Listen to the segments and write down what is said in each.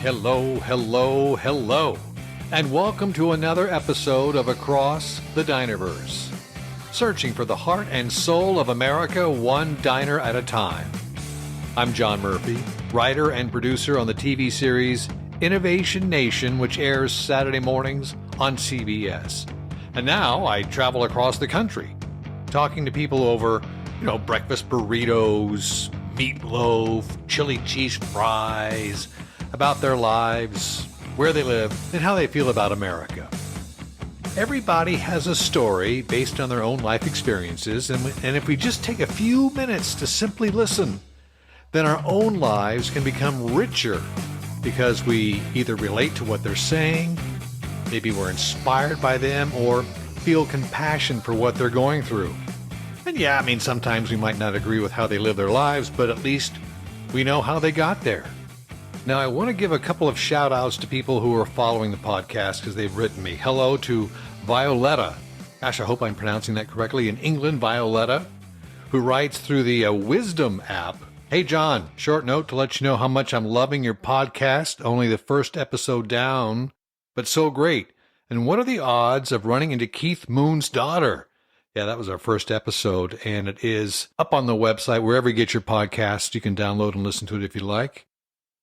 Hello, hello, hello, and welcome to another episode of Across the Dinerverse, searching for the heart and soul of America one diner at a time. I'm John Murphy, writer and producer on the TV series Innovation Nation, which airs Saturday mornings on CBS. And now I travel across the country, talking to people over, breakfast burritos, meatloaf, chili cheese fries, about their lives, where they live, and how they feel about America. Everybody has a story based on their own life experiences, and if we just take a few minutes to simply listen, then our own lives can become richer because we either relate to what they're saying, maybe we're inspired by them, or feel compassion for what they're going through. And sometimes we might not agree with how they live their lives, but at least we know how they got there. Now, I want to give a couple of shout-outs to people who are following the podcast because they've written me. Hello to Violetta. Gosh, I hope I'm pronouncing that correctly. In England, Violetta, who writes through the Wisdom app. Hey, John, short note to let you know how much I'm loving your podcast. Only the first episode down, but so great. And what are the odds of running into Keith Moon's daughter? Yeah, that was our first episode, and it is up on the website. Wherever you get your podcasts, you can download and listen to it if you like.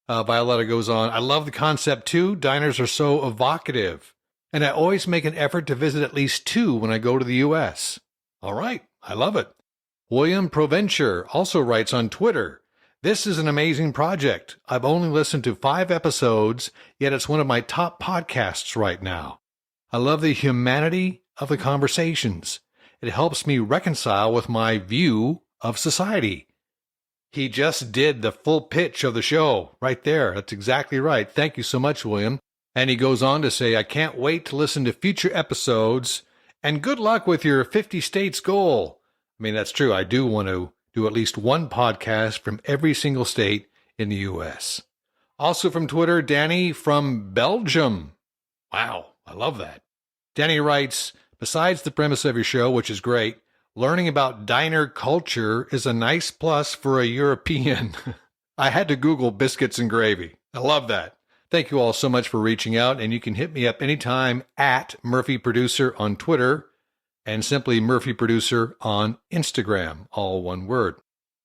Violetta goes on, I love the concept too. Diners are so evocative, and I always make an effort to visit at least two when I go to the U.S. All right, I love it. William Provencher also writes on Twitter, this is an amazing project. I've only listened to 5 episodes, yet it's one of my top podcasts right now. I love the humanity of the conversations. It helps me reconcile with my view of society. He just did the full pitch of the show right there. That's exactly right. Thank you so much, William. And he goes on to say, I can't wait to listen to future episodes, and good luck with your 50 states goal. That's true. I do want to do at least one podcast from every single state in the U.S. Also from Twitter, Danny from Belgium. Wow, I love that. Danny writes, besides the premise of your show, which is great, learning about diner culture is a nice plus for a European. I had to Google biscuits and gravy. I love that. Thank you all so much for reaching out, and you can hit me up anytime at Murphy Producer on Twitter and simply Murphy Producer on Instagram, all one word.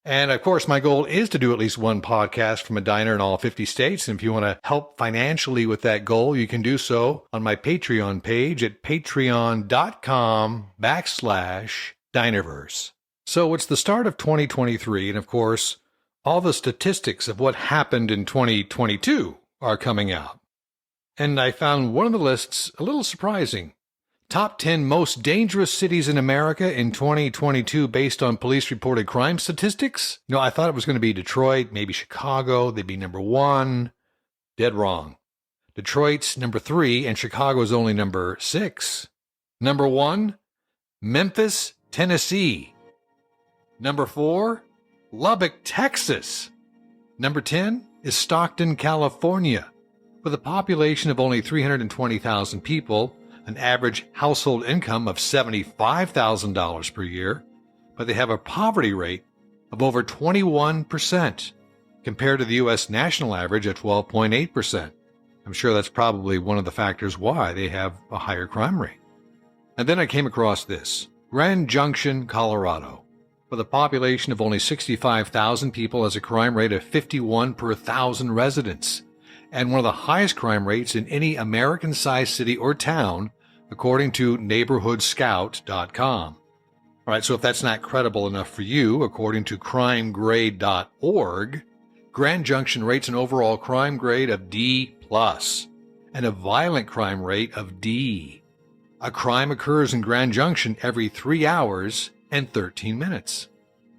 And of course, my goal is to do at least one podcast from a diner in all 50 states. And if you want to help financially with that goal, you can do so on my Patreon page at patreon.com/Dinerverse. So it's the start of 2023, and of course, all the statistics of what happened in 2022 are coming out. And I found one of the lists a little surprising. Top 10 most dangerous cities in America in 2022 based on police-reported crime statistics. I thought it was going to be Detroit, maybe Chicago. They'd be number 1. Dead wrong. Detroit's number 3, and Chicago's only number 6. Number 1, Memphis, Tennessee. Number 4, Lubbock, Texas. Number 10 is Stockton, California. With a population of only 320,000 people, an average household income of $75,000 per year, but they have a poverty rate of over 21% compared to the U.S. national average at 12.8%. I'm sure that's probably one of the factors why they have a higher crime rate. And then I came across this. Grand Junction, Colorado, with a population of only 65,000 people, has a crime rate of 51 per 1,000 residents, and one of the highest crime rates in any American-sized city or town, according to neighborhoodscout.com. All right, so if that's not credible enough for you, according to crimegrade.org, Grand Junction rates an overall crime grade of D+, and a violent crime rate of D. A crime occurs in Grand Junction every 3 hours and 13 minutes.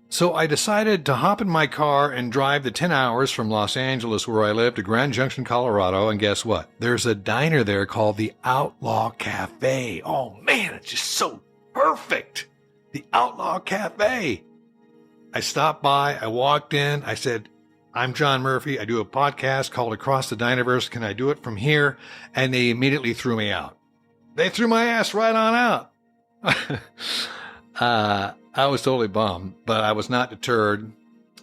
So I decided to hop in my car and drive the 10 hours from Los Angeles, where I live, to Grand Junction, Colorado, and guess what? There's a diner there called the OUTLAW CAFE. Oh man, it's just so perfect. The OUTLAW CAFE. I stopped by, I walked in, I said, I'm John Murphy, I do a podcast called Across the Dinerverse, can I do it from here? And they immediately threw me out. They threw my ass right on out. I was totally bummed, but I was not deterred,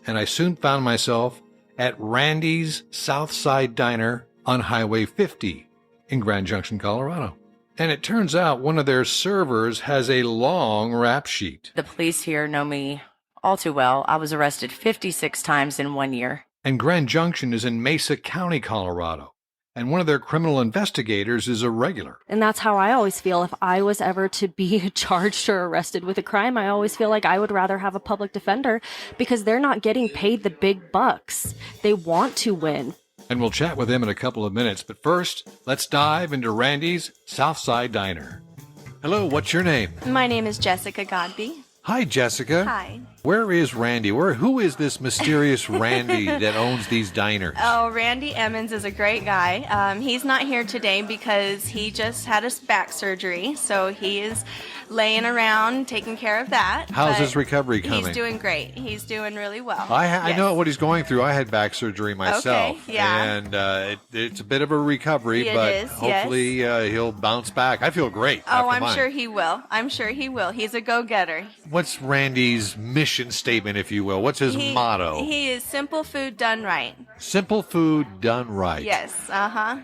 and I soon found myself at Randy's Southside Diner on Highway 50 in Grand Junction, Colorado. And it turns out one of their servers has a long rap sheet. The police here know me all too well. I was arrested 56 times in 1 year. And Grand Junction is in Mesa County, Colorado. And one of their criminal investigators is a regular. And that's how I always feel. If I was ever to be charged or arrested with a crime, I always feel like I would rather have a public defender because they're not getting paid the big bucks. They want to win. And we'll chat with him in a couple of minutes. But first, let's dive into Randy's Southside Diner. Hello, what's your name? My name is Jessica Godby. Hi, Jessica. Hi. Where is Randy? Who is this mysterious Randy that owns these diners? Oh, Randy Emmons is a great guy. He's not here today because he just had his back surgery, so he is laying around taking care of that. How's his recovery coming? He's doing great. He's doing really well. I know what he's going through. I had back surgery myself. Okay, yeah. And it's a bit of a recovery, but hopefully he'll bounce back. I feel great. Oh, I'm sure he will. I'm sure he will. He's a go-getter. What's Randy's mission statement, if you will? What's his motto? He is simple food done right. Simple food done right. Yes,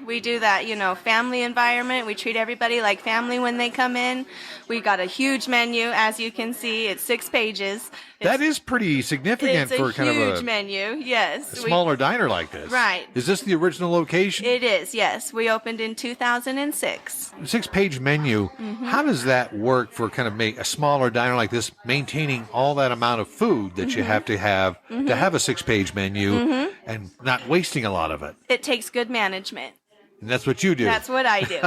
we do that, family environment. We treat everybody like family when they come in. We got a huge menu, as you can see. It's 6 pages. That is pretty significant for kind of a huge menu, yes. A smaller diner like this. Right. Is this the original location? It is, yes. We opened in 2006. 6-page menu. Mm-hmm. How does that work for kind of a smaller diner like this, maintaining all that amount of food that you have to have a 6-page menu and not wasting a lot of it? It takes good management. And that's what you do. That's what I do.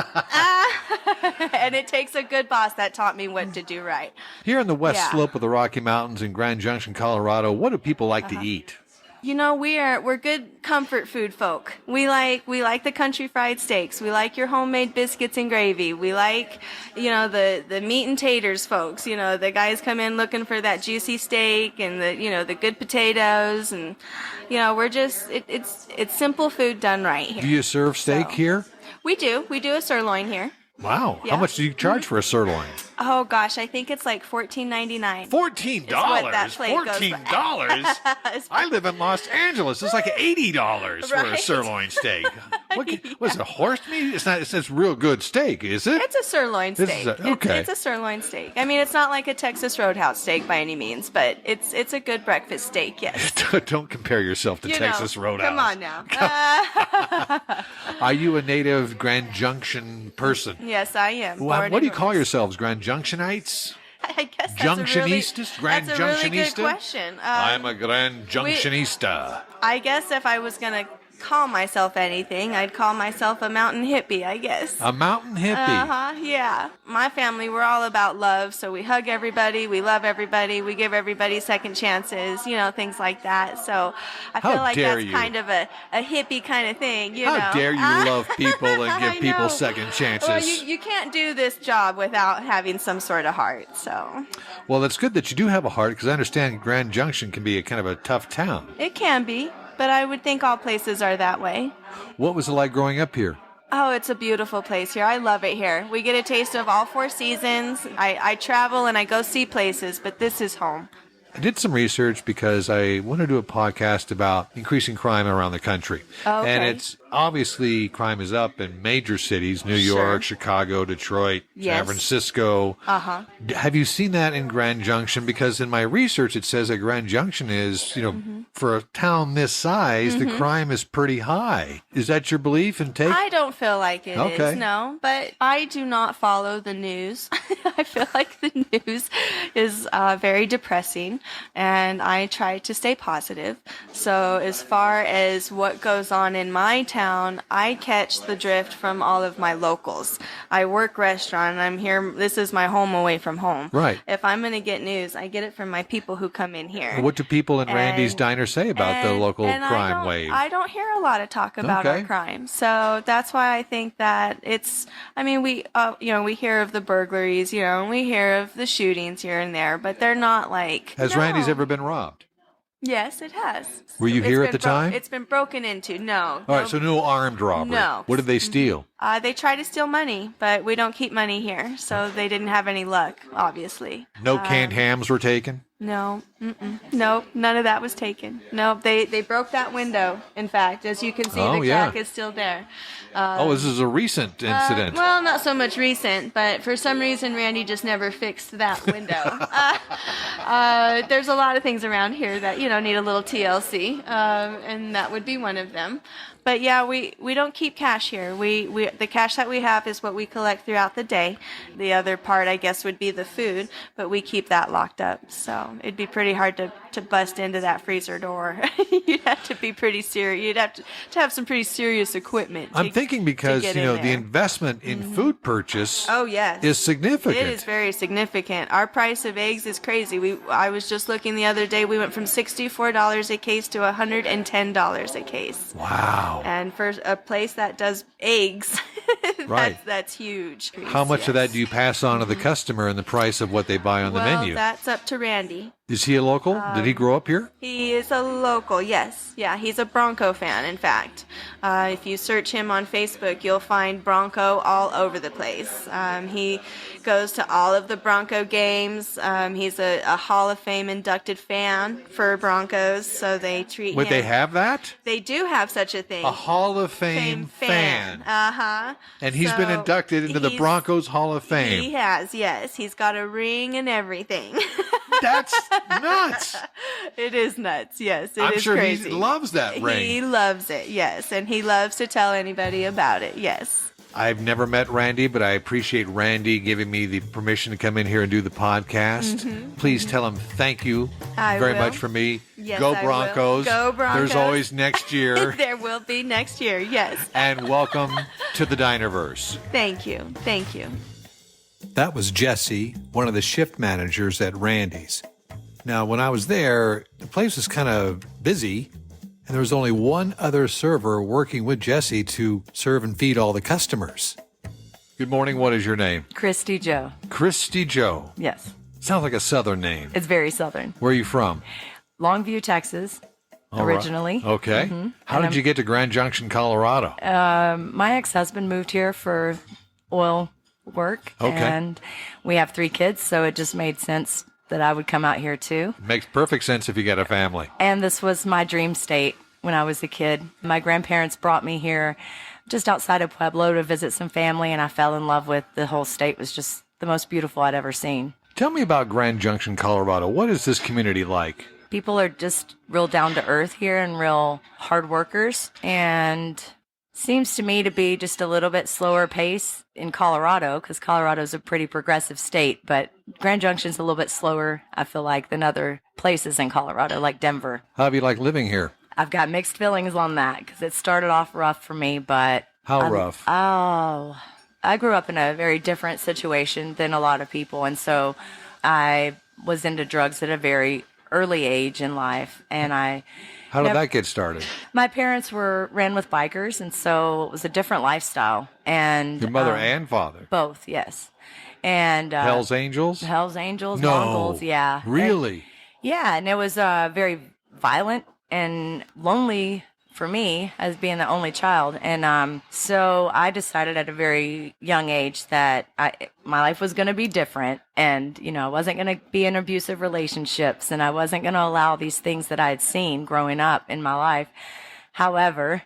And it takes a good boss that taught me what to do right. Here on the west slope of the Rocky Mountains in Grand Junction, Colorado, what do people like to eat? We're good comfort food folk. We like the country fried steaks. We like your homemade biscuits and gravy. We like, the meat and taters folks. The guys come in looking for that juicy steak and the good potatoes, and we're just it's simple food done right here. Do you serve steak here? We do. We do a sirloin here. Wow. Yeah. How much do you charge for a sirloin? Oh gosh, I think it's like $14.99. $14? $14? I live in Los Angeles. It's like $80 for a sirloin steak. What's it, horse meat? It's real good steak, is it? It's a sirloin steak. Okay. It's a sirloin steak. I mean, it's not like a Texas Roadhouse steak by any means, but it's a good breakfast steak, yes. Don't compare yourself to Texas Roadhouse. Come on now. Are you a native Grand Junction person? Yes, I am. What do you call yourselves? Grand Junctionites? I guess Junctionistas? that's a really good question. I'm a Grand Junctionista. I guess if I was going to call myself anything, I'd call myself a mountain hippie, I guess. A mountain hippie? Yeah. My family, we're all about love, so we hug everybody, we love everybody, we give everybody second chances, things like that. So I feel like that's kind of a hippie kind of thing, How dare you love people and give people second chances? Well, you can't do this job without having some sort of heart, so. Well, it's good that you do have a heart, because I understand Grand Junction can be a kind of a tough town. It can be. But I would think all places are that way. What was it like growing up here? Oh, it's a beautiful place here. I love it here. We get a taste of all 4 seasons. I travel and I go see places, but this is home. I did some research because I want to do a podcast about increasing crime around the country. Oh, okay. And it's obviously crime is up in major cities, New York, Chicago, Detroit, San Francisco. Have you seen that in Grand Junction? Because in my research, it says that Grand Junction is, for a town this size, the crime is pretty high. Is that your belief and take? I don't feel like it is, no. But I do not follow the news. I feel like the news is very depressing, and I try to stay positive. So as far as what goes on in my town, I catch the drift from all of my locals. I work restaurant, and I'm here. This is my home away from home. Right. If I'm going to get news, I get it from my people who come in here. What do people in Randy's Diner say about the local crime wave? I don't hear a lot of talk about our crime. So that's why I think that we hear of the burglaries, and we hear of the shootings here and there, but they're not like. Has Randy's ever been robbed? Yes, it has. Were you here at the time? It's been broken into. No. All right, so no armed robbery. No. What did they steal? They try to steal money, but we don't keep money here, so they didn't have any luck, obviously. No canned hams were taken? No, nope, none of that was taken. Nope, they broke that window, in fact. As you can see, the crack is still there. This is a recent incident. Well, not so much recent, but for some reason, Randy just never fixed that window. There's a lot of things around here that, need a little TLC, and that would be one of them. But yeah, we don't keep cash here. The cash that we have is what we collect throughout the day. The other part, I guess, would be the food, but we keep that locked up. So it'd be pretty hard to bust into that freezer door. You'd have to be pretty serious. You'd have to have some pretty serious equipment. I'm thinking because, the investment in food purchase is significant. It is very significant. Our price of eggs is crazy. I was just looking the other day. We went from $64 a case to $110 a case. Wow. And for a place that does eggs, right. that's huge. How much of that do you pass on to the customer in the price of what they buy on the menu? That's up to Randy. Is he a local? Did he grow up here? He is a local, yes. Yeah, he's a Bronco fan, in fact. If you search him on Facebook, you'll find Bronco all over the place. He goes to all of the Bronco games. He's a Hall of Fame inducted fan for Broncos, so they treat him. Would they have that? They do have such a thing. A Hall of Fame fan. Uh-huh. And he's been inducted into the Broncos Hall of Fame. He has, yes. He's got a ring and everything. That's nuts. It is nuts, yes. It I'm is sure crazy. he loves that ring. He loves it, yes. And he loves to tell anybody about it, yes. I've never met Randy, but I appreciate Randy giving me the permission to come in here and do the podcast. Mm-hmm. Please tell him thank you very much for me. Yes, Go Broncos. Go Broncos. There's always next year. There will be next year, yes. And welcome to the Dinerverse. Thank you. Thank you. That was Jesse, one of the shift managers at Randy's. Now, when I was there, the place was kind of busy, and there was only one other server working with Jesse to serve and feed all the customers. Good morning. What is your name? Christy Joe. Christy Joe. Yes. Sounds like a Southern name. It's very Southern. Where are you from? Longview, Texas, originally. Right. Okay. Mm-hmm. How did you get to Grand Junction, Colorado? My ex-husband moved here for oil work, and we have 3 kids, so it just made sense that I would come out here too. Makes perfect sense if you got a family. And this was my dream state when I was a kid. My grandparents brought me here just outside of Pueblo to visit some family, and I fell in love with the whole state. It was just the most beautiful I'd ever seen. Tell me about Grand Junction, Colorado. What is this community like? People are just real down to earth here and real hard workers, and seems to me to be just a little bit slower pace in Colorado, because Colorado's a pretty progressive state, but Grand Junction's a little bit slower, I feel like, than other places in Colorado, like Denver. How do you like living here? I've got mixed feelings on that, because it started off rough for me, but... How rough? Oh, I grew up in a very different situation than a lot of people, and so I was into drugs at a very early age in life, and How did that get started? My parents ran with bikers, and so it was a different lifestyle. And your mother and father? Both, yes. And Hells Angels? Hells Angels, no. Mongols, yeah. Really? And it was very violent and lonely for me as being the only child. And so I decided at a very young age that my life was going to be different. And, I wasn't going to be in abusive relationships, and I wasn't going to allow these things that I had seen growing up in my life. However,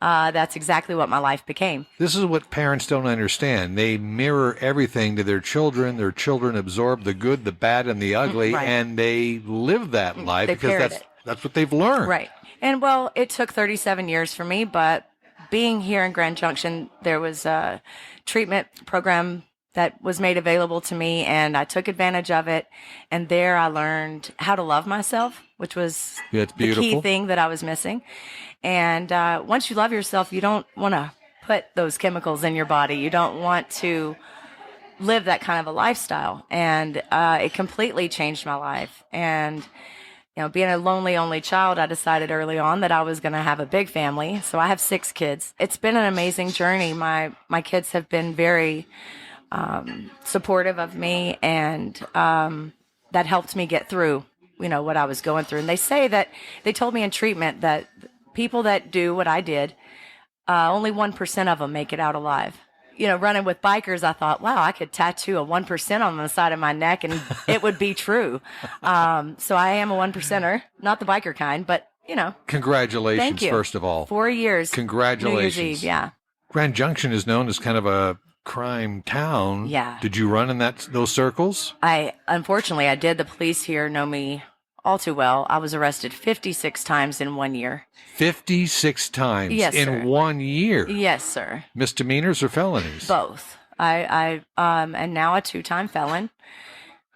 that's exactly what my life became. This is what parents don't understand. They mirror everything to their children. Their children absorb the good, the bad, and the ugly, right. And they live that life because that's what they've learned. Right. And, well, it took 37 years for me, but being here in Grand Junction, there was a treatment program that was made available to me, and I took advantage of it. And there I learned how to love myself, which was the key thing that I was missing. And once you love yourself, you don't want to put those chemicals in your body. You don't want to live that kind of a lifestyle. And it completely changed my life. And being a lonely only child, I decided early on that I was going to have a big family. So I have 6 kids. It's been an amazing journey. My kids have been very supportive of me, and that helped me get through, what I was going through. And they told me in treatment that people that do what I did only 1% of them make it out alive. Running with bikers, I thought, wow, I could tattoo a 1% on the side of my neck and it would be true. So I am a 1%er, not the biker kind, but, Congratulations, thank you. First of all. 4 years. Congratulations. New Year's Eve, yeah. Grand Junction is known as kind of a crime town. Yeah. Did you run in those circles? Unfortunately, I did. The police here know me all too well. I was arrested 56 times in 1 year. 56 times yes, in sir. 1 year? Yes, sir. Misdemeanors or felonies? Both. I am now a 2-time felon.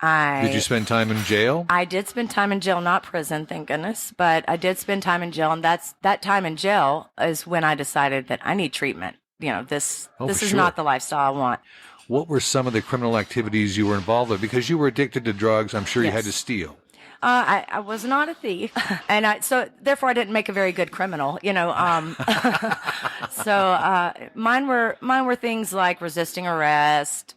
Did you spend time in jail? I did spend time in jail, not prison, thank goodness, but I did spend time in jail, and that time in jail is when I decided that I need treatment. This is not the lifestyle I want. What were some of the criminal activities you were involved with? Because you were addicted to drugs, I'm sure you had to steal. I was not a thief, and so therefore I didn't make a very good criminal, So mine were things like resisting arrest.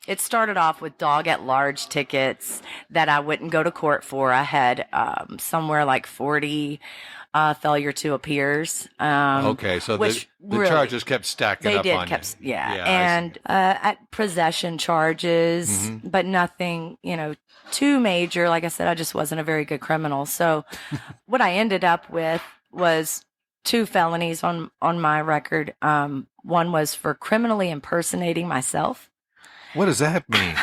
It started off with dog at large tickets that I wouldn't go to court for. I had somewhere like 40 failure to appears. Okay, so the charges kept stacking up on you. Yeah, and at possession charges, but nothing, too major. Like I said, I just wasn't a very good criminal. So what I ended up with was 2 felonies on my record. One was for criminally impersonating myself. What does that mean?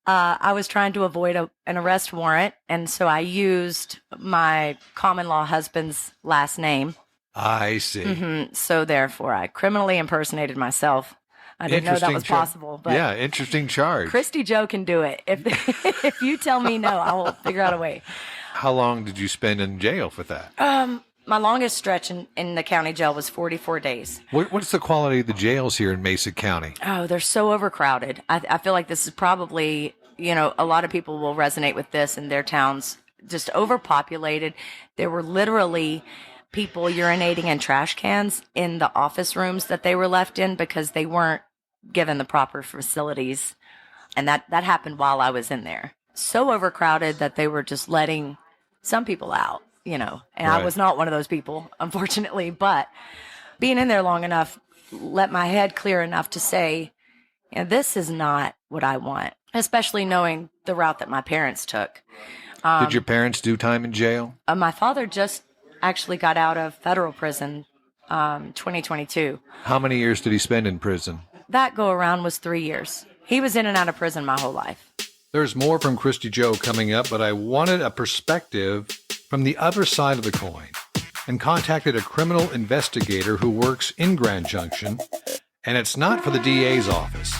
I was trying to avoid an arrest warrant, and so I used my common law husband's last name. I see. So therefore, I criminally impersonated myself. I didn't know that was possible. But yeah, interesting charge. Christy Joe can do it. If you tell me no, I will figure out a way. How long did you spend in jail for that? My longest stretch in the county jail was 44 days. What's the quality of the jails here in Mesa County? Oh, they're so overcrowded. I feel like this is probably, a lot of people will resonate with this in their towns. Just overpopulated. There were literally people urinating in trash cans in the office rooms that they were left in because they weren't given the proper facilities. And that happened while I was in there. So overcrowded that they were just letting some people out. And right. I was not one of those people, unfortunately, but being in there long enough let my head clear enough to say, this is not what I want, especially knowing the route that my parents took. Did your parents do time in jail? My father just actually got out of federal prison 2022. How many years did he spend in prison? That go around was 3 years. He was in and out of prison my whole life. There's more from Christy Joe coming up, but I wanted a perspective from the other side of the coin and contacted a criminal investigator who works in Grand Junction, and it's not for the DA's office.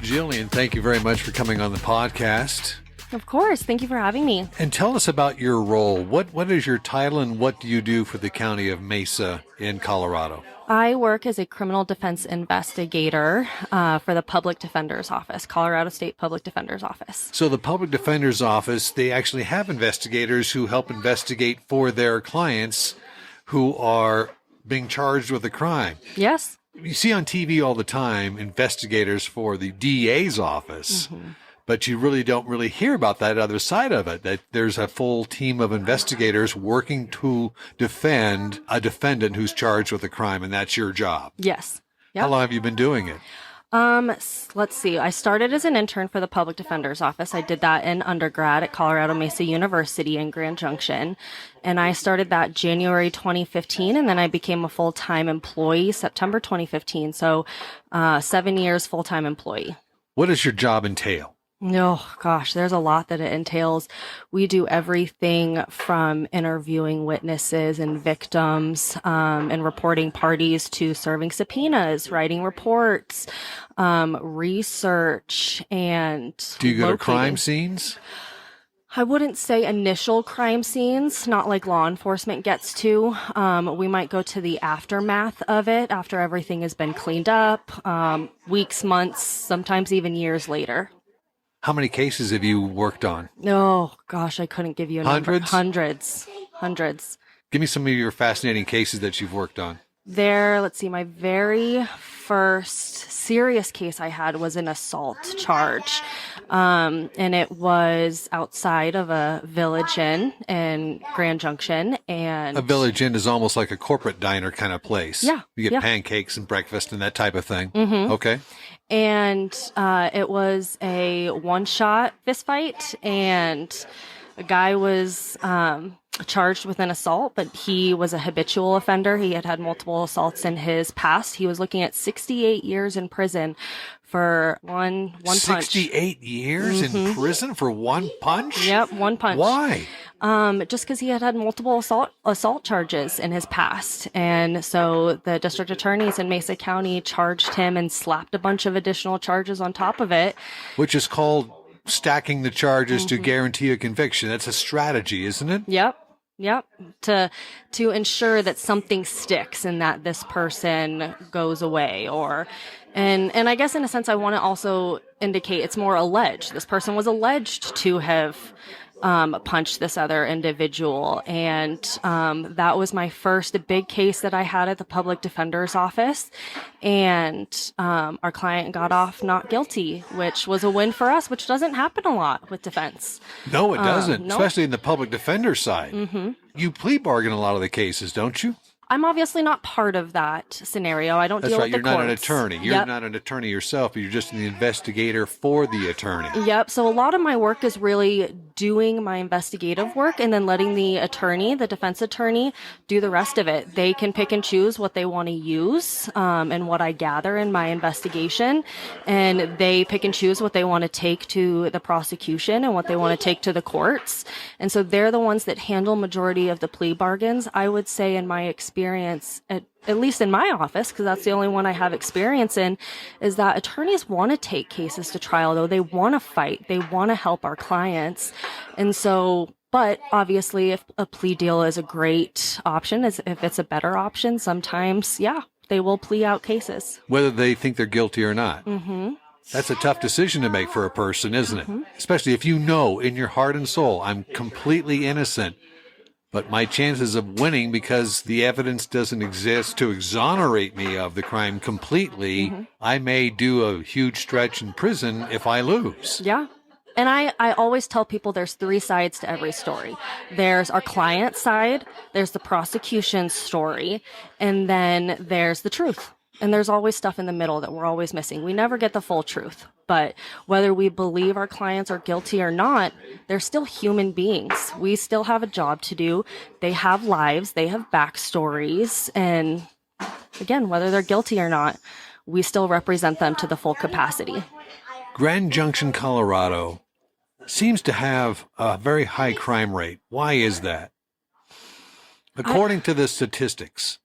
Jillian, thank you very much for coming on the podcast. Of course. Thank you for having me. And tell us about your role. What is your title and what do you do for the county of Mesa in Colorado? I work as a criminal defense investigator for the Public Defender's Office, Colorado State Public Defender's Office. So the Public Defender's Office, they actually have investigators who help investigate for their clients who are being charged with a crime. Yes. You see on TV all the time investigators for the DA's office. But you really don't hear about that other side of it, that there's a full team of investigators working to defend a defendant who's charged with a crime, and that's your job. Yes. Yep. How long have you been doing it? Let's see. I started as an intern for the Public Defender's Office. I did that in undergrad at Colorado Mesa University in Grand Junction. And I started that January 2015, and then I became a full-time employee September 2015. So 7 years full-time employee. What does your job entail? Oh, gosh, there's a lot that it entails. We do everything from interviewing witnesses and victims, and reporting parties to serving subpoenas, writing reports, research, and do you go to crime scenes? I wouldn't say initial crime scenes, not like law enforcement gets to. We might go to the aftermath of it after everything has been cleaned up, weeks, months, sometimes even years later. How many cases have you worked on? Oh, gosh, I couldn't give you a number. Hundreds. Give me some of your fascinating cases that you've worked on. Let's see, my very first serious case I had was an assault charge. And it was outside of a Village Inn in Grand Junction. And a Village Inn is almost like a corporate diner kind of place. Yeah. You get pancakes and breakfast and that type of thing. Mm-hmm. Okay. And it was a one-shot fist fight, and a guy was charged with an assault, but he was a habitual offender. He had multiple assaults in his past. He was looking at 68 years in prison for one punch. 68 years in prison for one punch? Yep, one punch. Why? Just because he had multiple assault charges in his past. And so the district attorneys in Mesa County charged him and slapped a bunch of additional charges on top of it. Which is called stacking the charges to guarantee a conviction. That's a strategy, isn't it? Yep. To ensure that something sticks and that this person goes away, and I guess in a sense I want to also indicate it's more alleged. This person was alleged to have punched this other individual, and that was my first big case that I had at the public defender's office, and our client got off not guilty, which was a win for us, which doesn't happen a lot with defense. No, it doesn't, nope. Especially in the public defender side. Mm-hmm. You plea bargain a lot of the cases, don't you? I'm obviously not part of that scenario. I don't That's deal right. with the You're courts. not an attorney. You're not an attorney yourself. But you're just the investigator for the attorney. Yep. So a lot of my work is really doing my investigative work and then letting the attorney, the defense attorney, do the rest of it. They can pick and choose what they want to use and what I gather in my investigation. And they pick and choose what they want to take to the prosecution and what they want to take to the courts. And so they're the ones that handle majority of the plea bargains. I would say in my experience, at least in my office, because that's the only one I have experience in, is that attorneys want to take cases to trial, though. They want to fight. They want to help our clients. And so, but obviously, if a plea deal is a great option, if it's a better option, sometimes, they will plea out cases. Whether they think they're guilty or not. Mm-hmm. That's a tough decision to make for a person, isn't it? Especially if you know in your heart and soul, I'm completely innocent. But my chances of winning, because the evidence doesn't exist to exonerate me of the crime completely, I may do a huge stretch in prison if I lose. Yeah. And I always tell people there's three sides to every story. There's our client side, there's the prosecution story, and then there's the truth. And there's always stuff in the middle that we're always missing. We never get the full truth. But whether we believe our clients are guilty or not, they're still human beings. We still have a job to do. They have lives. They have backstories. And again, whether they're guilty or not, we still represent them to the full capacity. Grand Junction, Colorado seems to have a very high crime rate. Why is that? According to the statistics.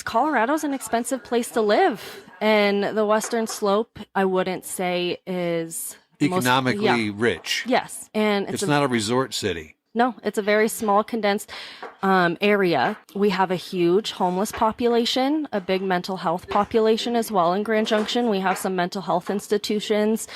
Colorado's an expensive place to live, and the Western Slope, I wouldn't say is economically rich. Yes, and it's not a resort city. No, it's a very small, condensed area. We have a huge homeless population, a big mental health population as well in Grand Junction. We have some mental health institutions.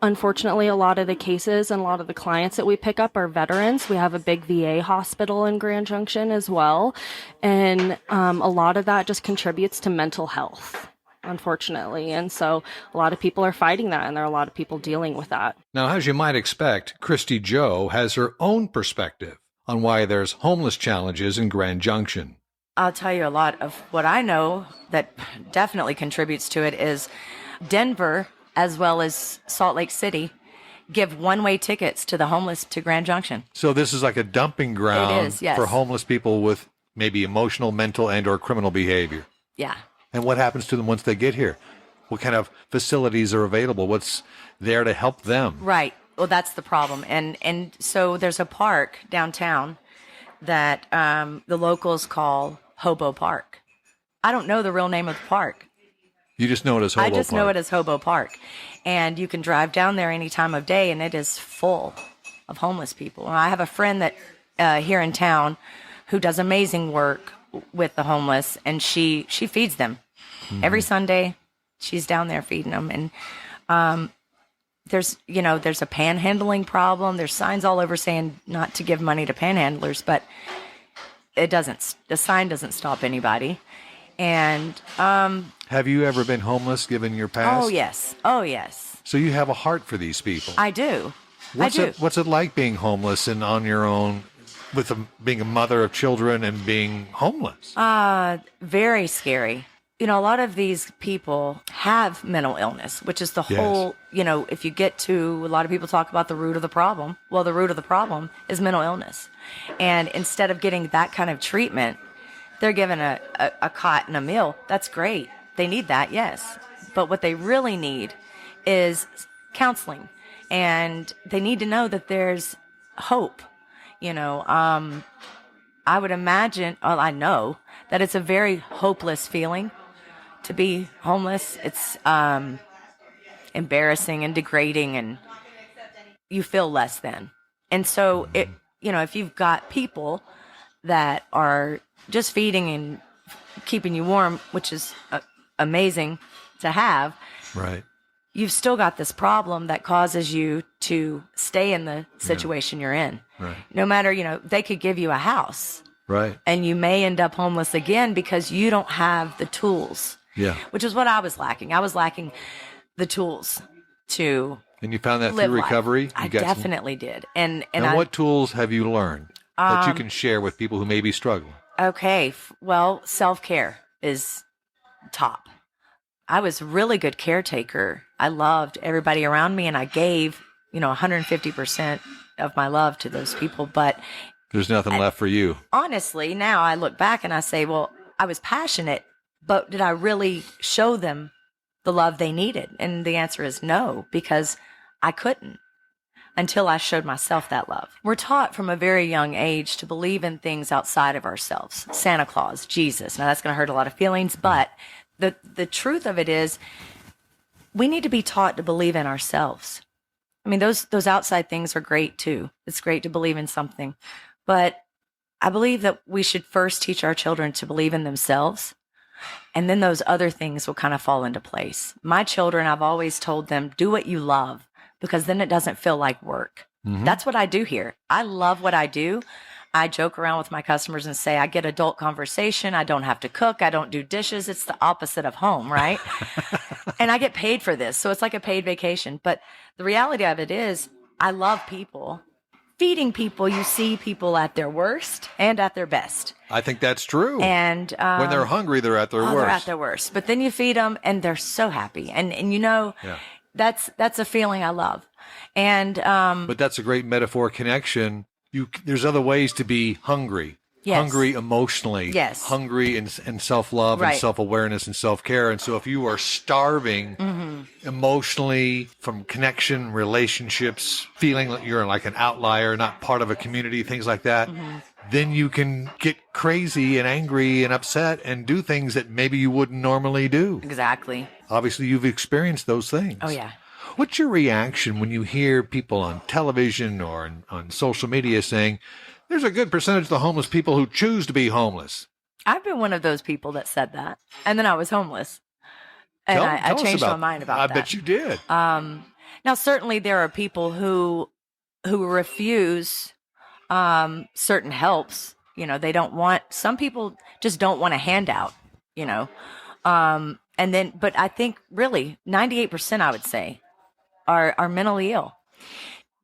Unfortunately, a lot of the cases and a lot of the clients that we pick up are veterans. We have a big VA hospital in Grand Junction as well. And a lot of that just contributes to mental health, unfortunately. And so a lot of people are fighting that, and there are a lot of people dealing with that. Now, as you might expect, Christy Joe has her own perspective on why there's homeless challenges in Grand Junction. I'll tell you a lot of what I know that definitely contributes to it is Denver, as well as Salt Lake City, give one-way tickets to the homeless to Grand Junction. So this is like a dumping ground It is, yes. for homeless people with maybe emotional, mental, and or criminal behavior. Yeah. And what happens to them once they get here? What kind of facilities are available? What's there to help them? Right. Well, that's the problem. And so there's a park downtown that the locals call Hobo Park. I don't know the real name of the park. You just know it as Hobo Park. I just know it as Hobo Park. And you can drive down there any time of day, and it is full of homeless people. And I have a friend that here in town who does amazing work with the homeless, and she feeds them. Every Sunday. She's down there feeding them. And there's a panhandling problem. There's signs all over saying not to give money to panhandlers, but the sign doesn't stop anybody. And have you ever been homeless given your past? Oh, yes. Oh, yes. So you have a heart for these people. I do. What's it like being homeless and on your own with being a mother of children and being homeless? Very scary. You know, a lot of these people have mental illness, which is the whole, you know, if you get to, a lot of people talk about the root of the problem. Well, the root of the problem is mental illness. And instead of getting that kind of treatment, they're given a cot and a meal. That's great. They need that, yes. But what they really need is counseling. And they need to know that there's hope. You know, I would imagine, well, I know that it's a very hopeless feeling to be homeless. It's embarrassing and degrading, and you feel less than. And so, you know, if you've got people that are just feeding and keeping you warm, which is amazing to have, right? You've still got this problem that causes you to stay in the situation you're in. Right. No matter, you know, they could give you a house. Right. And you may end up homeless again because you don't have the tools. Yeah. Which is what I was lacking. I was lacking the tools to And you found that live through life. recovery? I definitely did. And what tools have you learned that you can share with people who may be struggling? Okay. Well, self-care is top. I was a really good caretaker. I loved everybody around me, and I gave, you know, 150% of my love to those people. But there's nothing left for you. Honestly, now I look back and I say, well, I was passionate, but did I really show them the love they needed? And the answer is no, because I couldn't until I showed myself that love. We're taught from a very young age to believe in things outside of ourselves. Santa Claus, Jesus. Now that's going to hurt a lot of feelings, but the truth of it is we need to be taught to believe in ourselves. I mean, those outside things are great too. It's great to believe in something, but I believe that we should first teach our children to believe in themselves, and then those other things will kind of fall into place. My children, I've always told them, do what you love, because then it doesn't feel like work. Mm-hmm. That's what I do here. I love what I do. I joke around with my customers and say, I get adult conversation. I don't have to cook. I don't do dishes. It's the opposite of home, right? And I get paid for this. So it's like a paid vacation. But the reality of it is I love people. Feeding people, you see people at their worst and at their best. I think that's true. And when they're hungry, they're at their worst. They're at their worst. But then you feed them and they're so happy. And you know, that's a feeling I love. And but that's a great metaphor connection. There's other ways to be hungry. Yes. Hungry emotionally. Yes. Hungry in self-love and self-awareness and self-care. And so if you are starving emotionally from connection, relationships, feeling like you're like an outlier, not part of a community, things like that, then you can get crazy and angry and upset and do things that maybe you wouldn't normally do. Exactly. Obviously, you've experienced those things. Oh, yeah. What's your reaction when you hear people on television or on social media saying, there's a good percentage of the homeless people who choose to be homeless? I've been one of those people that said that. And then I was homeless. And I changed my mind about that. I bet you did. Now, certainly there are people who refuse certain helps. You know, they don't want, some people just don't want a handout, you know. But I think really 98%, I would say, are mentally ill.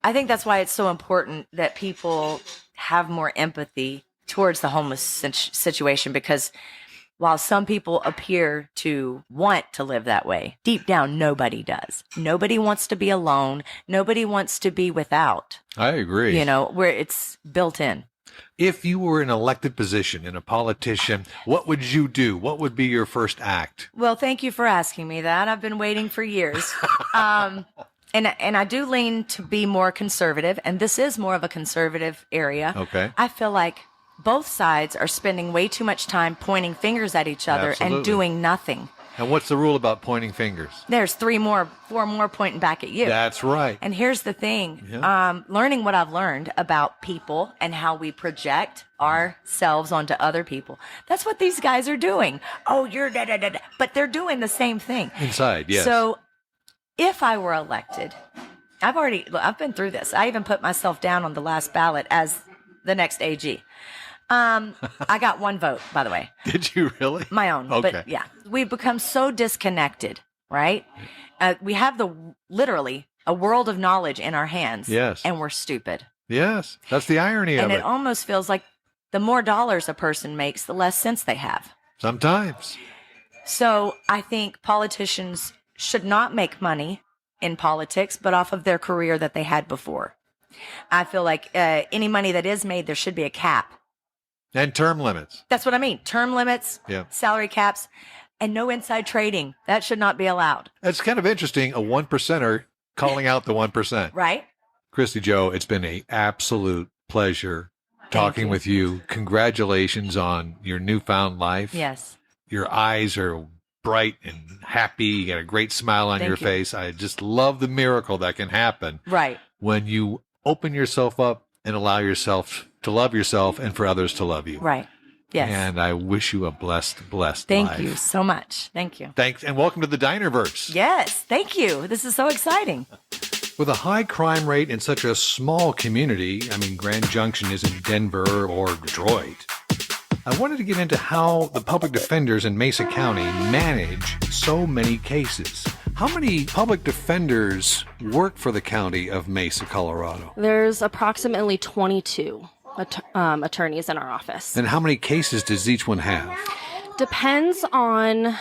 I think that's why it's so important that people have more empathy towards the homeless situation, because while some people appear to want to live that way, deep down, nobody does. Nobody wants to be alone. Nobody wants to be without. I agree. You know, where it's built in. If you were in an elected position and a politician, what would you do? What would be your first act? Well, thank you for asking me that. I've been waiting for years. And I do lean to be more conservative, and this is more of a conservative area. Okay. I feel like both sides are spending way too much time pointing fingers at each other and doing nothing. And what's the rule about pointing fingers? There's 4 more pointing back at you. That's right. And here's the thing. Learning what I've learned about people and how we project ourselves onto other people. That's what these guys are doing. Oh, you're da-da-da-da. But they're doing the same thing. Inside, yes. So if I were elected, I've been through this. I even put myself down on the last ballot as the next AG. I got one vote, by the way. Did you really? My own. Okay. But yeah, we've become so disconnected, right? We have literally a world of knowledge in our hands. Yes. And we're stupid. Yes. That's the irony of And it. it almost feels like the more dollars a person makes, the less sense they have. Sometimes. So I think politicians should not make money in politics, but off of their career that they had before. I feel like any money that is made, there should be a cap. And term limits. That's what I mean. Term limits, Yeah. salary caps, and no inside trading. That should not be allowed. It's kind of interesting, a 1%er calling out the 1%. Right? Christy Joe, it's been an absolute pleasure talking with you. Congratulations on your newfound life. Yes. Your eyes are bright and happy. You got a great smile on your face. I just love the miracle that can happen. Right. When you open yourself up and allow yourself to love yourself and for others to love you. Right. Yes. And I wish you a blessed life. Thank you so much. Thank you. Thanks. And welcome to the Dinerverse. Yes. Thank you. This is so exciting. With a high crime rate in such a small community, I mean, Grand Junction isn't Denver or Detroit. I wanted to get into how the public defenders in Mesa County manage so many cases. How many public defenders work for the county of Mesa, Colorado? There's approximately 22 attorneys in our office. And how many cases does each one have? Depends on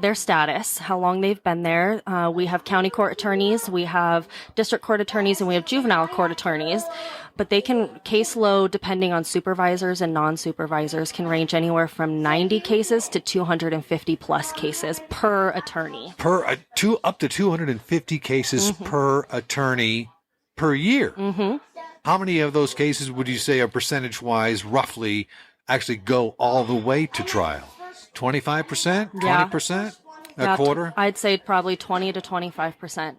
their status, how long they've been there. We have county court attorneys, we have district court attorneys, and we have juvenile court attorneys. But they can caseload, depending on supervisors and non-supervisors, can range anywhere from 90 cases to 250 plus cases per attorney. Up to 250 cases per attorney per year. Mm-hmm. How many of those cases would you say are percentage-wise roughly actually go all the way to trial? 25%? 20%? A quarter? I'd say probably 20 to 25%.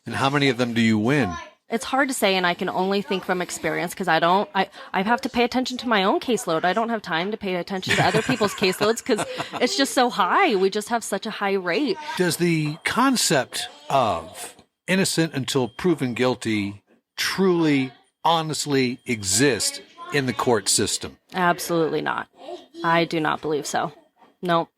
And how many of them do you win? It's hard to say, and I can only think from experience because I have to pay attention to my own caseload. I don't have time to pay attention to other people's caseloads because it's just so high. We just have such a high rate. Does the concept of innocent until proven guilty truly, honestly exist in the court system? Absolutely not. I do not believe so. No.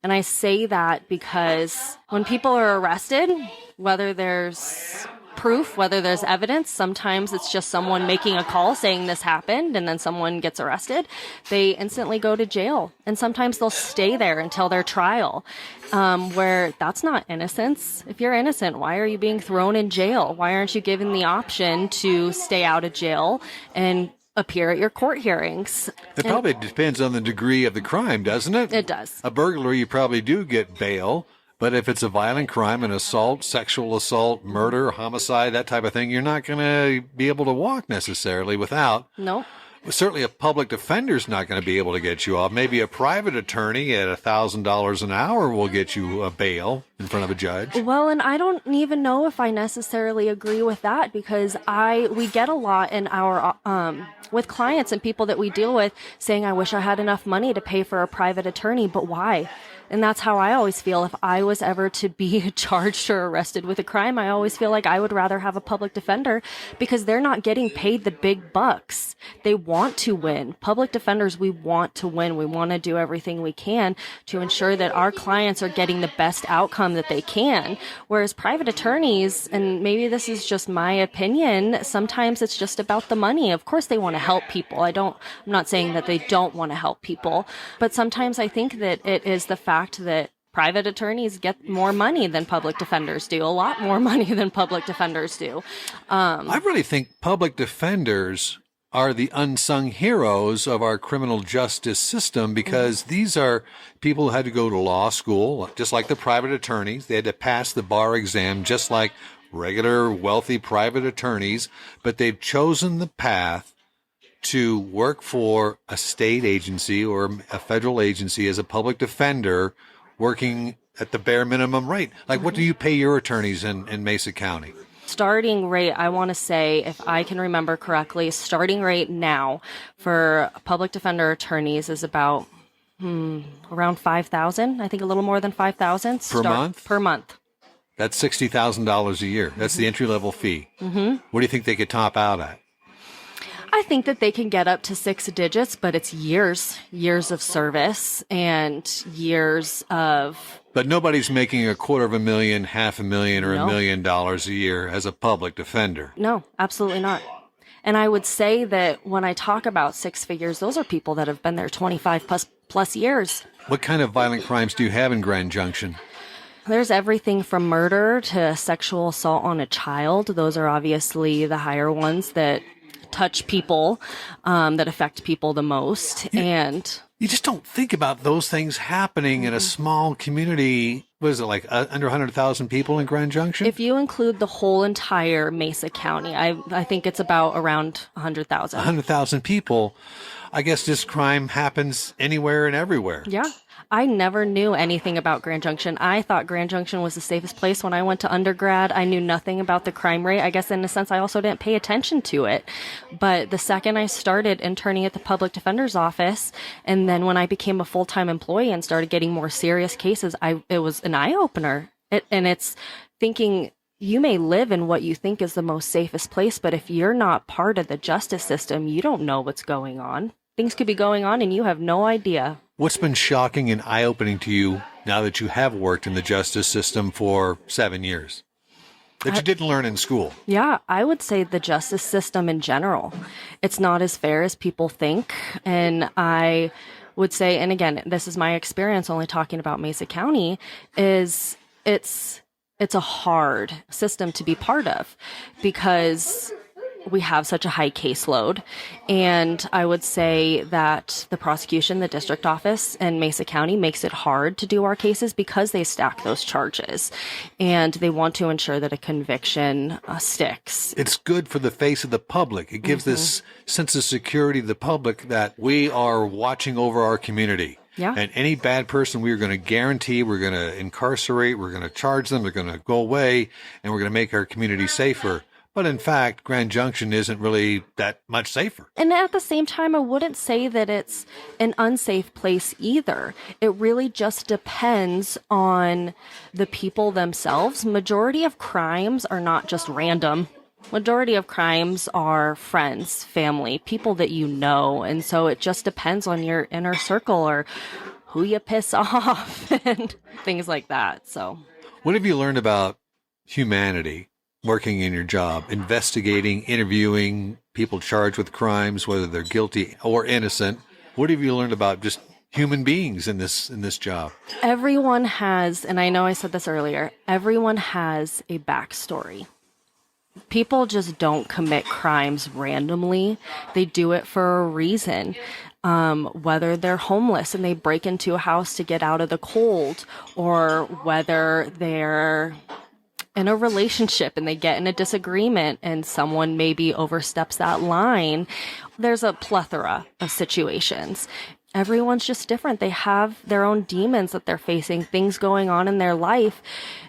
And I say that because when people are arrested, whether there's proof, whether there's evidence, sometimes it's just someone making a call saying this happened and then someone gets arrested. They instantly go to jail. And sometimes they'll stay there until their trial, where that's not innocence. If you're innocent, why are you being thrown in jail? Why aren't you given the option to stay out of jail and appear at your court hearings? It probably depends on the degree of the crime, doesn't it? It does. A burglary, you probably do get bail. But if it's a violent crime, an assault, sexual assault, murder, homicide, that type of thing, you're not going to be able to walk necessarily without. No. Certainly a public defender's not going to be able to get you off. Maybe a private attorney at $1,000 an hour will get you a bail in front of a judge. Well, and I don't even know if I necessarily agree with that because we get a lot in our with clients and people that we deal with saying, I wish I had enough money to pay for a private attorney, but why? And that's how I always feel. If I was ever to be charged or arrested with a crime, I always feel like I would rather have a public defender because they're not getting paid the big bucks. They want to win. Public defenders, we want to win. We want to do everything we can to ensure that our clients are getting the best outcome that they can. Whereas private attorneys, and maybe this is just my opinion, sometimes it's just about the money. Of course, they want to help people. I'm not saying that they don't want to help people, but sometimes I think that it is the fact that private attorneys get more money than public defenders do, a lot more money than public defenders do. I really think public defenders are the unsung heroes of our criminal justice system because these are people who had to go to law school, just like the private attorneys. They had to pass the bar exam, just like regular wealthy private attorneys, but they've chosen the path to work for a state agency or a federal agency as a public defender working at the bare minimum rate. Like, what do you pay your attorneys in Mesa County? Starting rate, I want to say, if I can remember correctly, starting rate now for public defender attorneys is about around $5,000. I think a little more than $5,000 per month. Per month. That's $60,000 a year. That's the entry level fee. Mm-hmm. What do you think they could top out at? I think that they can get up to 6 digits, but it's years of service and years of... But nobody's making $250,000, $500,000, or No. $1 million a year as a public defender. No, absolutely not. And I would say that when I talk about 6 figures, those are people that have been there 25 plus years. What kind of violent crimes do you have in Grand Junction? There's everything from murder to sexual assault on a child. Those are obviously the higher ones that touch people, that affect people the most. And you just don't think about those things happening in a small community. What is it, like under 100,000 people in Grand Junction? if you include the whole entire Mesa County, I think it's about around 100,000. 100,000 people. I guess this crime happens anywhere and everywhere. Yeah. I never knew anything about Grand Junction. I thought Grand Junction was the safest place when I went to undergrad. I knew nothing about the crime rate. I guess in a sense, I also didn't pay attention to it. But the second I started interning at the public defender's office, and then when I became a full-time employee and started getting more serious cases, it was an eye-opener. And it's thinking, you may live in what you think is the most safest place, but if you're not part of the justice system, you don't know what's going on. Things could be going on and you have no idea. What's been shocking and eye-opening to you now that you have worked in the justice system for 7 years that you didn't learn in school? Yeah, I would say the justice system in general. It's not as fair as people think. And I would say, and again, this is my experience only talking about Mesa County, is it's a hard system to be part of because we have such a high caseload. And I would say that the prosecution, the district office in Mesa County makes it hard to do our cases because they stack those charges and they want to ensure that a conviction sticks. It's good for the face of the public. It gives this sense of security to the public that we are watching over our community. Yeah. And any bad person, we're going to guarantee, we're going to incarcerate, we're going to charge them, they're going to go away, and we're going to make our community safer. But in fact, Grand Junction isn't really that much safer. And at the same time, I wouldn't say that it's an unsafe place either. It really just depends on the people themselves. Majority of crimes are not just random. Majority of crimes are friends, family, people that you know. And so it just depends on your inner circle or who you piss off and things like that. So what have you learned about humanity working in your job, investigating, interviewing people charged with crimes, whether they're guilty or innocent? What have you learned about just human beings in this job? Everyone has, and I know I said this earlier, everyone has a backstory. People just don't commit crimes randomly. They do it for a reason. Whether they're homeless and they break into a house to get out of the cold, or whether they're in a relationship and they get in a disagreement and someone maybe oversteps that line. There's a plethora of situations. Everyone's just different. They have their own demons that they're facing, things going on in their life.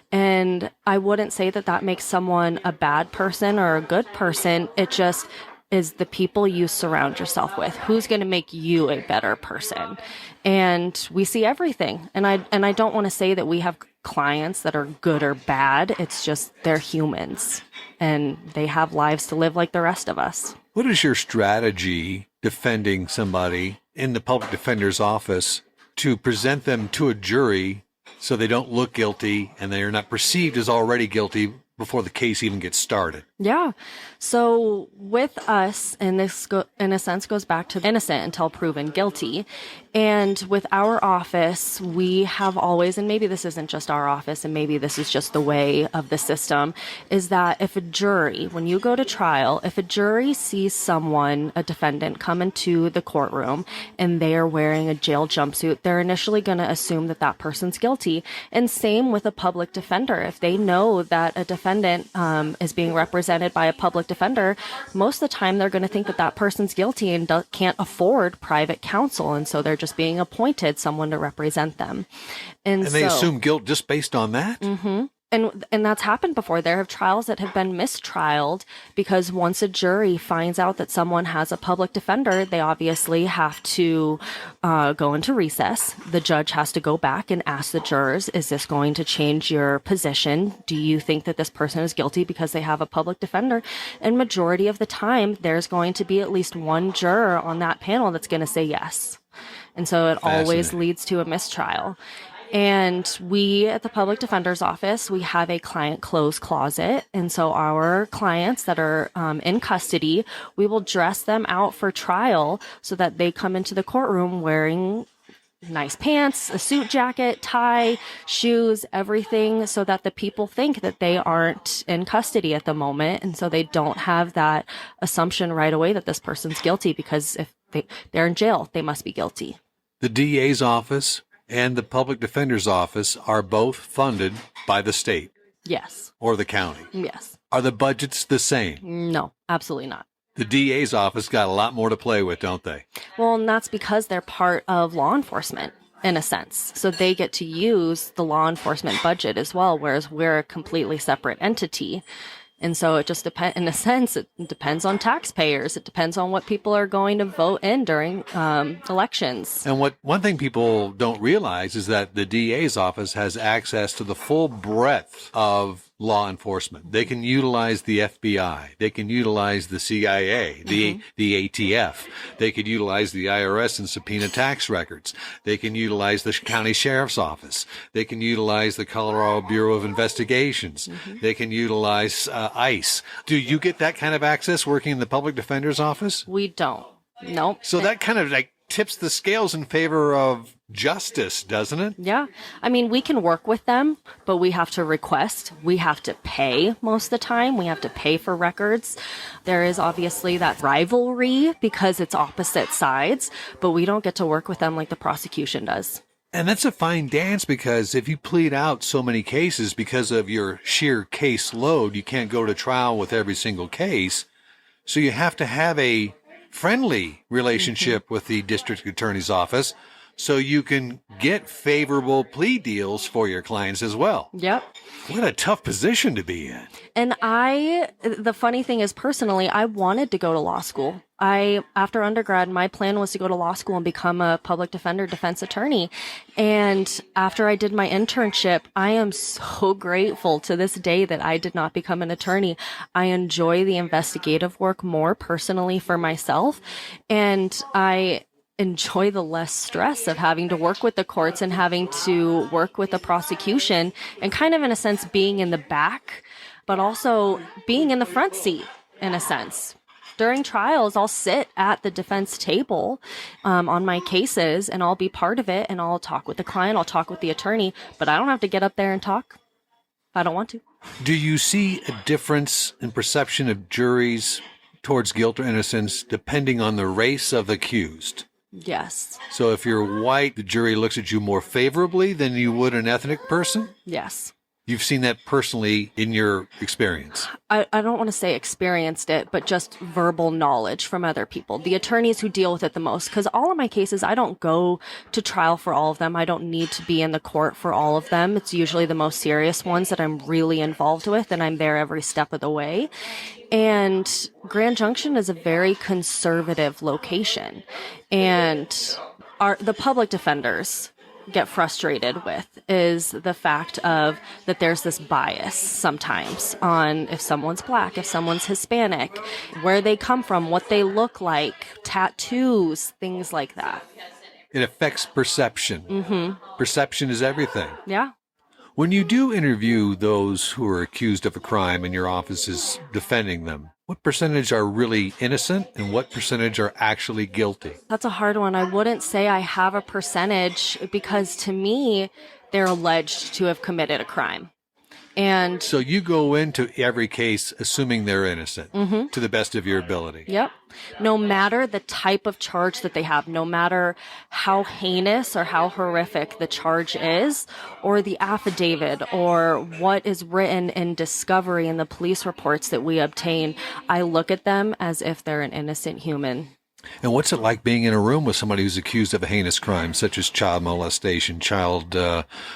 And I wouldn't say that that makes someone a bad person or a good person. It just is the people you surround yourself with. Who's going to make you a better person? And we see everything. And I don't want to say that we have clients that are good or bad. It's just they're humans and they have lives to live like the rest of us. What is your strategy defending somebody in the public defender's office to present them to a jury so they don't look guilty and they are not perceived as already guilty before the case even gets started? Yeah. So with us, and this in a sense goes back to innocent until proven guilty. And with our office, we have always, and maybe this isn't just our office, and maybe this is just the way of the system, is that if a jury, when you go to trial, if a jury sees someone, a defendant, come into the courtroom and they are wearing a jail jumpsuit, they're initially going to assume that that person's guilty. And same with a public defender. If they know that a defendant is being represented by a public defender, most of the time they're going to think that that person's guilty and can't afford private counsel. And so they're just being appointed someone to represent them. And they so, assume guilt just based on that? Mm-hmm. And that's happened before. There have trials that have been mistrialed because once a jury finds out that someone has a public defender, they obviously have to go into recess. The judge has to go back and ask the jurors, is this going to change your position? Do you think that this person is guilty because they have a public defender? And majority of the time, there's going to be at least one juror on that panel that's going to say yes. And so it always leads to a mistrial. And we at the public defender's office, we have a client clothes closet. And so our clients that are in custody, we will dress them out for trial so that they come into the courtroom wearing nice pants, a suit jacket, tie, shoes, everything, so that the people think that they aren't in custody at the moment. And so they don't have that assumption right away that this person's guilty, because if they're in jail, they must be guilty. The DA's office and the public defender's office are both funded by the state. Yes. Or the county. Yes. Are the budgets the same? No, absolutely not. The DA's office got a lot more to play with, don't they? Well, and that's because they're part of law enforcement, in a sense. So they get to use the law enforcement budget as well, whereas we're a completely separate entity. And so it just depends, in a sense, it depends on taxpayers. It depends on what people are going to vote in during elections. And one thing people don't realize is that the DA's office has access to the full breadth of law enforcement. They can utilize the FBI. They can utilize the CIA, the ATF. They could utilize the IRS and subpoena tax records. They can utilize the county sheriff's office. They can utilize the Colorado Bureau of Investigations. They can utilize ICE. Do you get that kind of access working in the public defender's office? We don't. Nope. So that kind of like tips the scales in favor of justice, doesn't it? Yeah. I mean, we can work with them, but we have to request. We have to pay most of the time. We have to pay for records. There is obviously that rivalry because it's opposite sides, but we don't get to work with them like the prosecution does. And that's a fine dance, because if you plead out so many cases because of your sheer case load, you can't go to trial with every single case. So you have to have a friendly relationship with the district attorney's office so you can get favorable plea deals for your clients as well. Yep. What a tough position to be in. And the funny thing is, personally, I wanted to go to law school. After undergrad, my plan was to go to law school and become a public defender, defense attorney. And after I did my internship, I am so grateful to this day that I did not become an attorney. I enjoy the investigative work more personally for myself. And I enjoy the less stress of having to work with the courts and having to work with the prosecution and kind of, in a sense, being in the back, but also being in the front seat, in a sense. During trials, I'll sit at the defense table on my cases, and I'll be part of it, and I'll talk with the client, I'll talk with the attorney, but I don't have to get up there and talk. I don't want to. Do you see a difference in perception of juries towards guilt or innocence depending on the race of the accused? Yes. So if you're white, the jury looks at you more favorably than you would an ethnic person? Yes. You've seen that personally in your experience? I don't want to say experienced it, but just verbal knowledge from other people, the attorneys who deal with it the most. Because all of my cases, I don't go to trial for all of them. I don't need to be in the court for all of them. It's usually the most serious ones that I'm really involved with, and I'm there every step of the way. And Grand Junction is a very conservative location. And the public defenders get frustrated with is the fact of that there's this bias sometimes on if someone's black, if someone's Hispanic, where they come from, what they look like, tattoos, things like that. It affects perception. Perception is everything. Yeah. When you do interview those who are accused of a crime and your office is defending them, what percentage are really innocent and what percentage are actually guilty? That's a hard one. I wouldn't say I have a percentage because to me, they're alleged to have committed a crime. And so you go into every case assuming they're innocent to the best of your ability. Yep. No matter the type of charge that they have, no matter how heinous or how horrific the charge is, or the affidavit, or what is written in discovery in the police reports that we obtain, I look at them as if they're an innocent human. And what's it like being in a room with somebody who's accused of a heinous crime, such as child molestation, child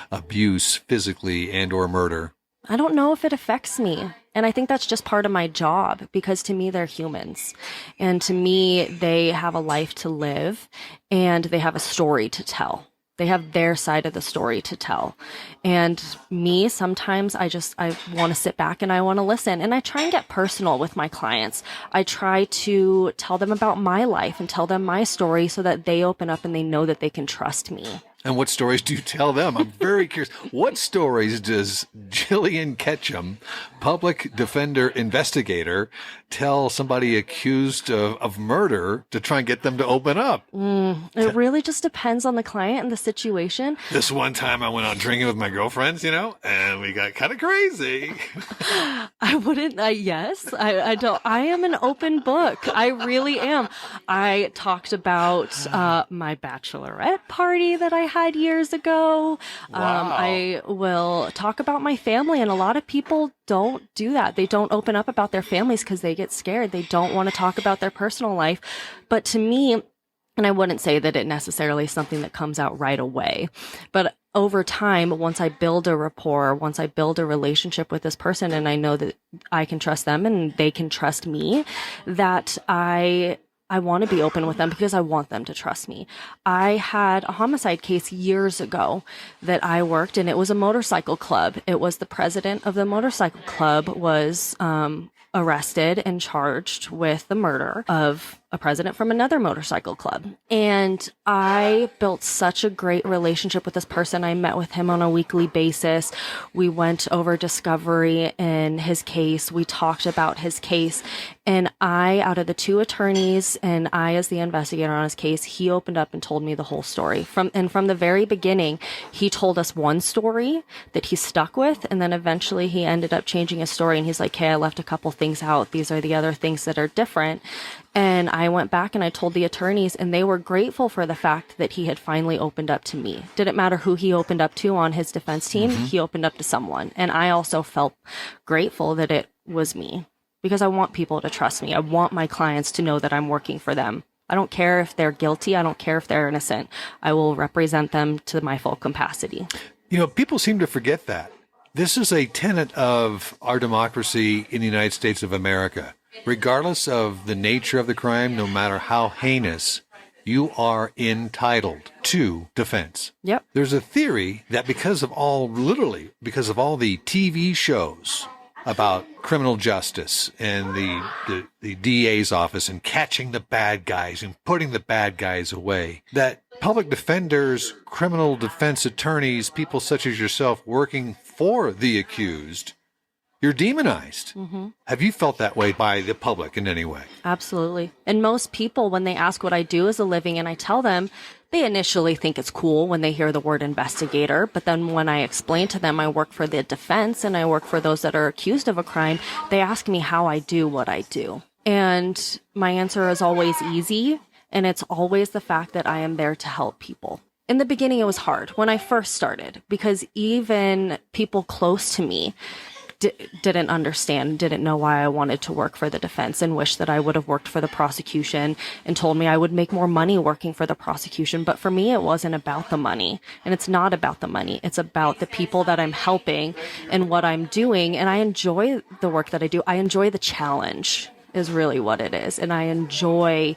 abuse, physically, and or murder? I don't know if it affects me. And I think that's just part of my job, because to me, they're humans. And to me, they have a life to live and they have a story to tell. They have their side of the story to tell. And me, sometimes I want to sit back and I want to listen. And I try and get personal with my clients. I try to tell them about my life and tell them my story so that they open up and they know that they can trust me. And what stories do you tell them? I'm very curious. What stories does Jillian Ketchum, public defender investigator, tell somebody accused of murder to try and get them to open up? It really just depends on the client and the situation. This one time I went out drinking with my girlfriends, and we got kind of crazy. I wouldn't, yes, I don't, I am an open book. I really am. I talked about my bachelorette party that I had years ago. Wow. I will talk about my family, and a lot of people don't do that. They don't open up about their families because they get scared. They don't want to talk about their personal life. But to me, and I wouldn't say that it necessarily is something that comes out right away, but over time, once I build a rapport, once I build a relationship with this person and I know that I can trust them and they can trust me, that I want to be open with them because I want them to trust me. I had a homicide case years ago that I worked, and it was a motorcycle club. It was the president of the motorcycle club was arrested and charged with the murder of a president from another motorcycle club. And I built such a great relationship with this person. I met with him on a weekly basis. We went over discovery in his case. We talked about his case. And out of the two attorneys and I as the investigator on his case, he opened up and told me the whole story. From the very beginning, he told us one story that he stuck with. And then eventually he ended up changing his story. And he's like, hey, I left a couple things out. These are the other things that are different. And I went back and I told the attorneys, and they were grateful for the fact that he had finally opened up to me. Didn't matter who he opened up to on his defense team, he opened up to someone. And I also felt grateful that it was me, because I want people to trust me. I want my clients to know that I'm working for them. I don't care if they're guilty. I don't care if they're innocent. I will represent them to my full capacity. People seem to forget that. This is a tenet of our democracy in the United States of America. Regardless of the nature of the crime, no matter how heinous, you are entitled to defense. Yep. There's a theory that because of all the TV shows about criminal justice and the DA's office and catching the bad guys and putting the bad guys away, that public defenders, criminal defense attorneys, people such as yourself working for the accused, you're demonized. Mm-hmm. Have you felt that way by the public in any way? Absolutely. And most people, when they ask what I do as a living and I tell them, they initially think it's cool when they hear the word investigator. But then when I explain to them I work for the defense and I work for those that are accused of a crime, they ask me how I do what I do. And my answer is always easy. And it's always the fact that I am there to help people. In the beginning, it was hard when I first started, because even people close to me didn't understand, didn't know why I wanted to work for the defense, and wished that I would have worked for the prosecution, and told me I would make more money working for the prosecution. But for me, it wasn't about the money, and it's not about the money. It's about the people that I'm helping and what I'm doing. And I enjoy the work that I do. I enjoy the challenge is really what it is. And I enjoy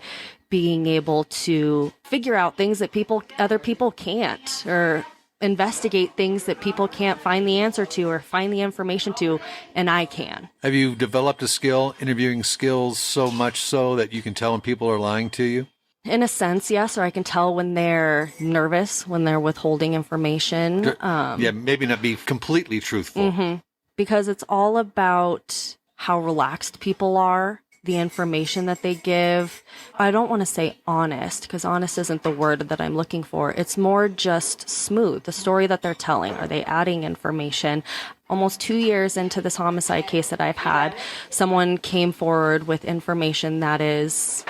being able to figure out things that other people can't, or investigate things that people can't find the answer to or find the information to, and I can. Have you developed a skill, interviewing skills, so much so that you can tell when people are lying to you? In a sense, yes, or I can tell when they're nervous, when they're withholding information. Maybe not be completely truthful. Mm-hmm. Because it's all about how relaxed people are, the information that they give. I don't want to say honest, because honest isn't the word that I'm looking for. It's more just smooth, the story that they're telling. Are they adding information? Almost 2 years into this homicide case that I've had, someone came forward with information that has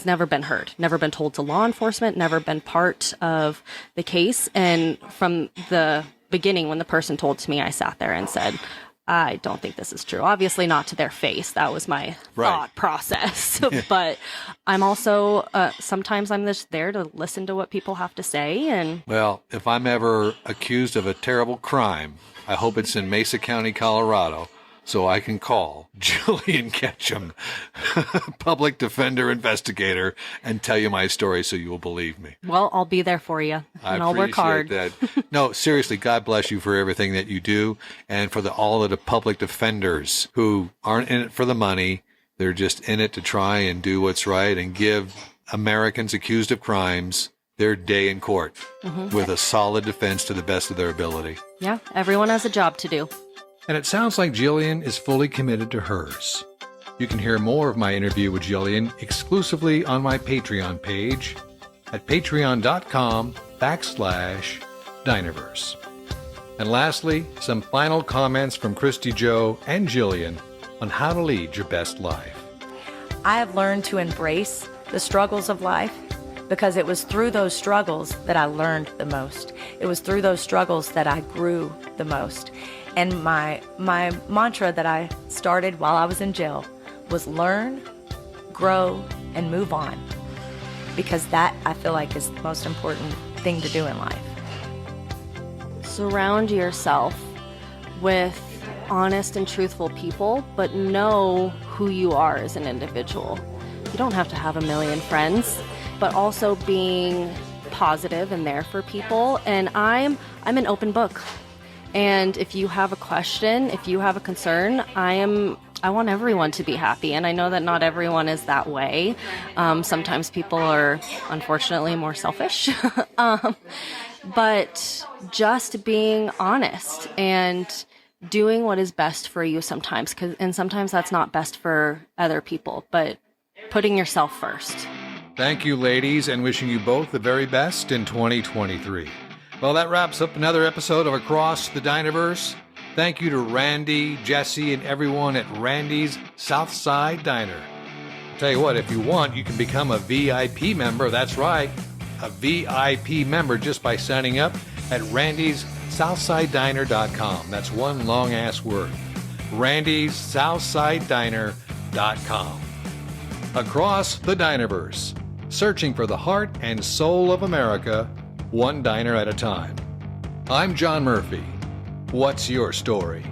never been heard, never been told to law enforcement, never been part of the case. And from the beginning, when the person told to me, I sat there and said, I don't think this is true. Obviously not to their face. That was my thought process. But I'm also, sometimes I'm just there to listen to what people have to say. And well, if I'm ever accused of a terrible crime, I hope it's in Mesa County, Colorado, so I can call Jillian Ketchum, public defender investigator, and tell you my story so you will believe me. Well, I'll be there for you, and I'll work hard. I appreciate that. No, seriously, God bless you for everything that you do, and for all of the public defenders who aren't in it for the money. They're just in it to try and do what's right and give Americans accused of crimes their day in court with a solid defense to the best of their ability. Yeah, everyone has a job to do. And it sounds like Jillian is fully committed to hers. You can hear more of my interview with Jillian exclusively on my Patreon page at patreon.com/Dinerverse. And lastly, some final comments from Christy Joe and Jillian on how to lead your best life. I have learned to embrace the struggles of life because it was through those struggles that I learned the most. It was through those struggles that I grew the most. And my mantra that I started while I was in jail was learn, grow, and move on. Because that, I feel like, is the most important thing to do in life. Surround yourself with honest and truthful people, but know who you are as an individual. You don't have to have a million friends, but also being positive and there for people. And I'm an open book. And if you have a question, if you have a concern, I want everyone to be happy. And I know that not everyone is that way. Sometimes people are, unfortunately, more selfish. But just being honest and doing what is best for you sometimes. And sometimes that's not best for other people, but putting yourself first. Thank you, ladies, and wishing you both the very best in 2023. Well, that wraps up another episode of Across the Dinerverse. Thank you to Randy, Jesse, and everyone at Randy's Southside Diner. I'll tell you what, if you want, you can become a VIP member. That's right, a VIP member just by signing up at randysSouthsideDiner.com. That's one long-ass word. randysSouthsideDiner.com. Across the Dinerverse, searching for the heart and soul of America, one diner at a time. I'm John Murphy. What's your story?